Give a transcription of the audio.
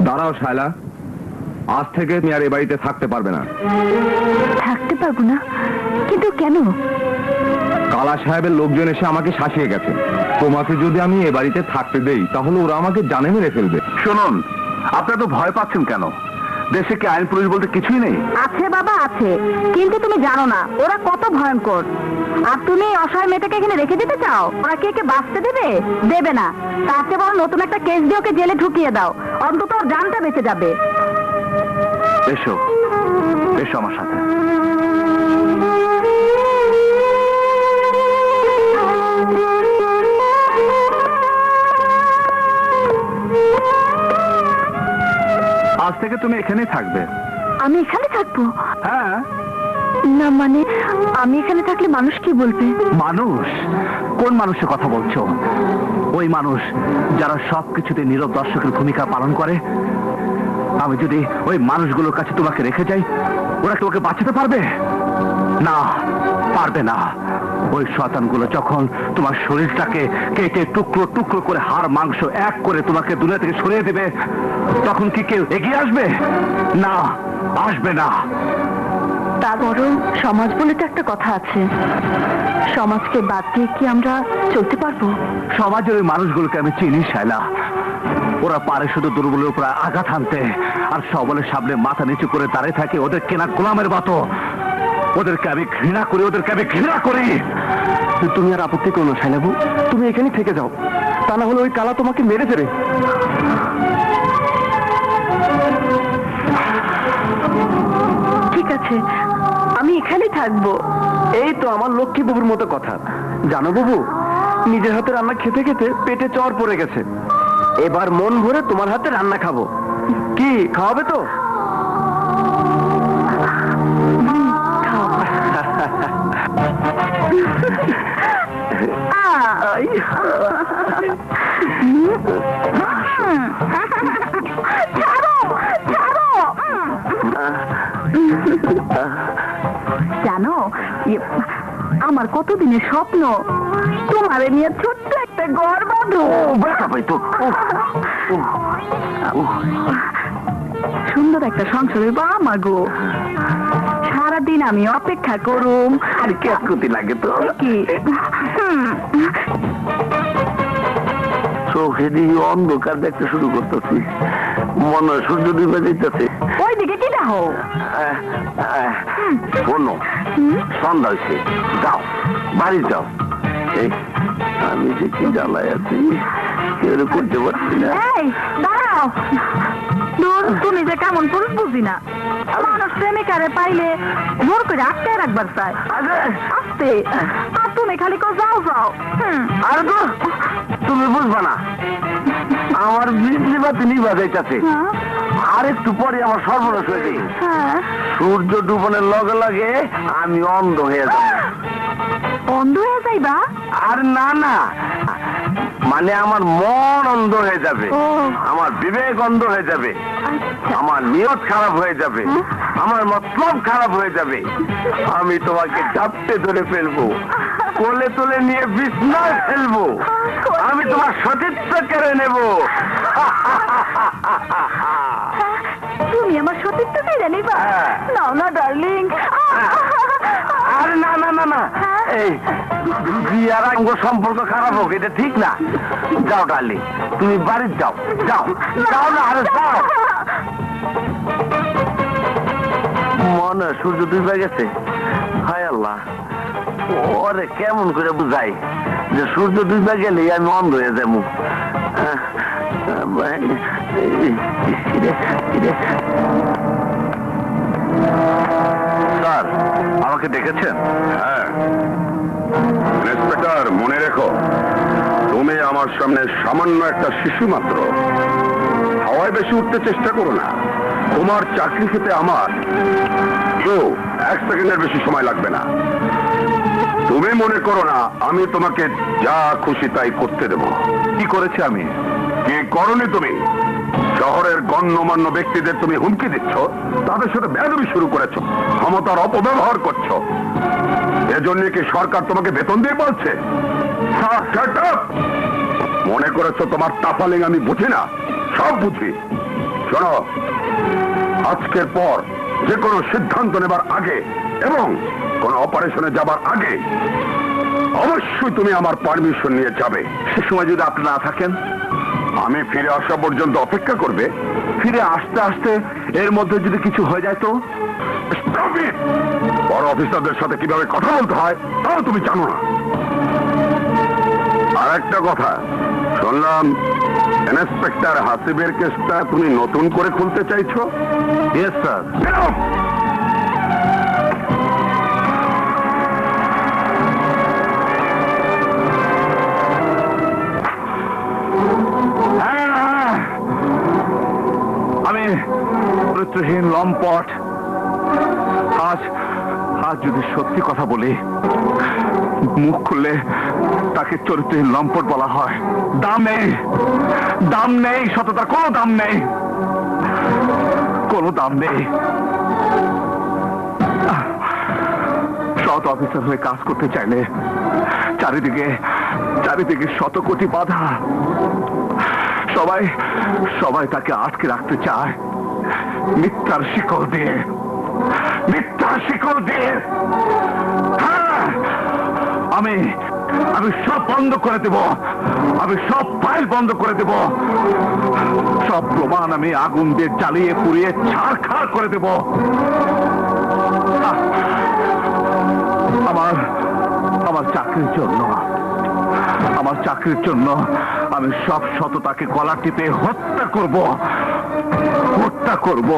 দাঁড়াও শায়লা, আজ থেকে তুমি আর এ বাড়িতে থাকতে পারবে না। থাকতে পারবো না? কিন্তু কেন? কালা সাহেবের লোকজন এসে আমাকে শাসিয়ে গেছে। তোমাকে যদি আমি এ বাড়িতে থাকতে দেই তাহলে ওরা আমাকে জানে মেরে ফেলবে। শুনুন, আপনারা তো ভয় পাচ্ছেন কেন? দেশে কি আইন পুলিশ বলতে কিছুই নেই? আছে বাবা, আছে, কিন্তু তুমি জানো না ওরা কত ভয়ঙ্কর। আর তুমি এই অসহায় মেয়েটাকে এখানে রেখে দিতে চাও? ওরা কি একে বাঁচতে দেবে? দেবে না। তার চেয়ে বরং নতুন একটা কেস দিয়ে ওকে জেলে ঢুকিয়ে দাও, অন্তত ওর জানটা বেঁচে যাবে। এসো, এসো আমার সাথে। আজ থেকে তুমি এখানেই থাকবে। আমি এখানে থাকবো? হ্যাঁ। না মানে, আমি এখানে থাকলে মানুষ কি বলবে? মানুষ? কোন মানুষের কথা বলছো? ওই মানুষ যারা সবকিছুতে নীরব দর্শকের ভূমিকা পালন করে। আমি যদি ওই মানুষগুলোর কাছে তোমাকে রেখে যাই, ওরা তোমাকে বাঁচাতে পারবে? না, পারবে না। ওই শয়তানগুলো যখন তোমার শরীরটাকে কেটে টুকরো টুকরো করে হাড় মাংস এক করে তোমাকে দুনিয়া থেকে সরিয়ে দেবে, তখন কি কেউ এগিয়ে আসবে? না, আসবে না। তা বরং সমাজ বলে তো একটা কথা আছে, সমাজকে বাদ দিয়ে কি আমরা চলতে পারবো? সমাজের ওই মানুষগুলোকে আমি চিনি শায়লা। ওরা পারে শুধু দুর্বলের উপর আঘাত হানতে, আর সবলের সামনে মাথা নিচু করে দাঁড়িয়ে থাকে ওদের কেনা গোলামের মতো। ওদেরকে আমি ঘৃণা করি, ওদেরকে আমি ঘৃণা করি। তুমি আর আপত্তি করো না শায়লাবু, তুমি এখানেই থেকে যাও, তা না হলে ওই কালা তোমাকে মেরে ফেলে। ঠিক আছে, আমি এখানেই থাকবো। এই তো আমার লক্ষ্মী বাবুর মতো কথা। জানো বাবু, নিজের হাতে রান্না খেতে খেতে পেটে চর পড়ে গেছে। এবার মন ভরে তোমার হাতে রান্না খাবো। কি খাওয়াবে তো? জানো, আমার কতদিনের স্বপ্ন তোমার নিয়ে ছোট্ট একটা ঘর বাঁধো। সুন্দর একটা সংসারের বাবা গো। সারাদিন আমি অপেক্ষা করুম। আর কেতকুতি লাগে তো কি চোখে দিয়ে অন্ধকার দেখতে শুরু করতেছি, মনে হয় সূর্য ডুবে যেতেছে। ওইদিকে কি দেখো? শোনো, সন্ধ্যা হয়েছে, যাও বাড়ি যাও। এই আমি যে কি জ্বালায় আছি কেউ করতে পারছি না। এই দাঁড়াও, দূর, তুমি যে কেমন পুরুষ বুঝি না। মানুষ প্রেমিকারে পাইলে জোর করে আটকে রাখবার চায়। আস্তে, আর তুমি খালি কো যাও যাও। আর তো তুমি বুঝবা না, আমার বিজলি বাতি নিভা যাইতেছে। আর একটু পরে আমার সর্বনাশ হয়ে যাবে। সূর্য ডুবনের লগে লাগে আমি অন্ধ হয়ে যাব। অন্ধ হয়ে যাইবা? আর না না, মানে আমার মন অন্ধ হয়ে যাবে, আমার বিবেক অন্ধ হয়ে যাবে, আমার নিয়ত খারাপ হয়ে যাবে, আমার মতলব খারাপ হয়ে যাবে। আমি তোমাকে চাপতে ধরে ফেলবো, কোলে তুলে নিয়ে বিছনায় ফেলবো, আমি তোমার সতীত্ব কেড়ে নেব। তুমি আমার সতীত্ব কেড়ে নিবা? নাও না ডার্লিং। আরে না না না না, এই বিয়ার আঙ্গ সম্পর্ক খারাপ হোক এটা ঠিক না। যাও ডার্লিং, তুমি বাড়ি যাও, যাও যাও না, আরে যাও। মনে সূর্য ডুবে গেছে। হায় আল্লাহ, ওরে কেমন করে বুঝাই যে সূর্য ডুবে গেলে আমি অন্ধ হয়ে যাবো। স্যার, আমাকে ডেকেছেন? হ্যাঁ ইন্সপেক্টর, মনে রেখো তুমি আমার সামনে সামান্য একটা শিশু মাত্র। হাওয়ায় বেশি উঠতে চেষ্টা করো না, তোমার চাকরি খেতে আমার তো 1 সেকেন্ডের বেশি সময় লাগবে না। তুমি মনে করো না আমি তোমাকে যা খুশি তাই করতে দেব। কি করেছি আমি? কি করনি তুমি? শহরের গণ্যমান্য ব্যক্তিদের তুমি হুমকি দিচ্ছ, তাদের সাথে বেয়াদবি শুরু করেছো, ক্ষমতার অপব্যবহার করছো। এজন্য কি সরকার তোমাকে বেতন দিয়ে বলছে? মনে করেছো তোমার তাফালিং আমি বুঝি না? সব বুঝি। শোনো, আজকের পর যে কোনো সিদ্ধান্ত নেবার আগে এবং কোন অপারেশনে যাবার আগে অবশ্যই তুমি আমার পারমিশন নিয়ে যাবে। সে সময় যদি আপনি না থাকেন? আমি ফিরে আসা পর্যন্ত অপেক্ষা করবে। ফিরে আসতে আসতে এর মধ্যে যদি কিছু হয়ে যায় তো? Stop it! বড় অফিসারদের সাথে কিভাবে কথা বলতে হয় তাও তুমি জানো না। আর একটা কথা শুনলাম, ইন্সপেক্টর হাসিবের কেসটা তুমি নতুন করে খুলতে চাইছো? Yes sir. আমি চরিত্রহীন লম্পট। আজ আজ যদি সত্যি কথা বলি, মুখ খুললে তাকে চরিত্রহীন লম্পট বলা হয়। দাম নেই, দাম নেই, সততার কোনো দাম নেই, কোনো দাম নেই। সৎ অফিসার হয়ে কাজ করতে চাইলে চারিদিকে চারিদিকে শত কোটি বাধা। সবাই সবাই তাকে আটকে রাখতে চায় মিথ্যার শিকল দিয়ে, মিথ্যার শিকল দিয়ে। হ্যাঁ, আমি আমি সব বন্ধ করে দেব, আমি সব ফাইল বন্ধ করে দেব, সব প্রমাণ আমি আগুন দিয়ে জ্বালিয়ে পুড়িয়ে ছাড়খাড় করে দেব। আমার আমার চাকরির জন্য, আমার চাকরির জন্য আমি সব সততাকে গলা টিপে হত্যা করব, হত্যা করব।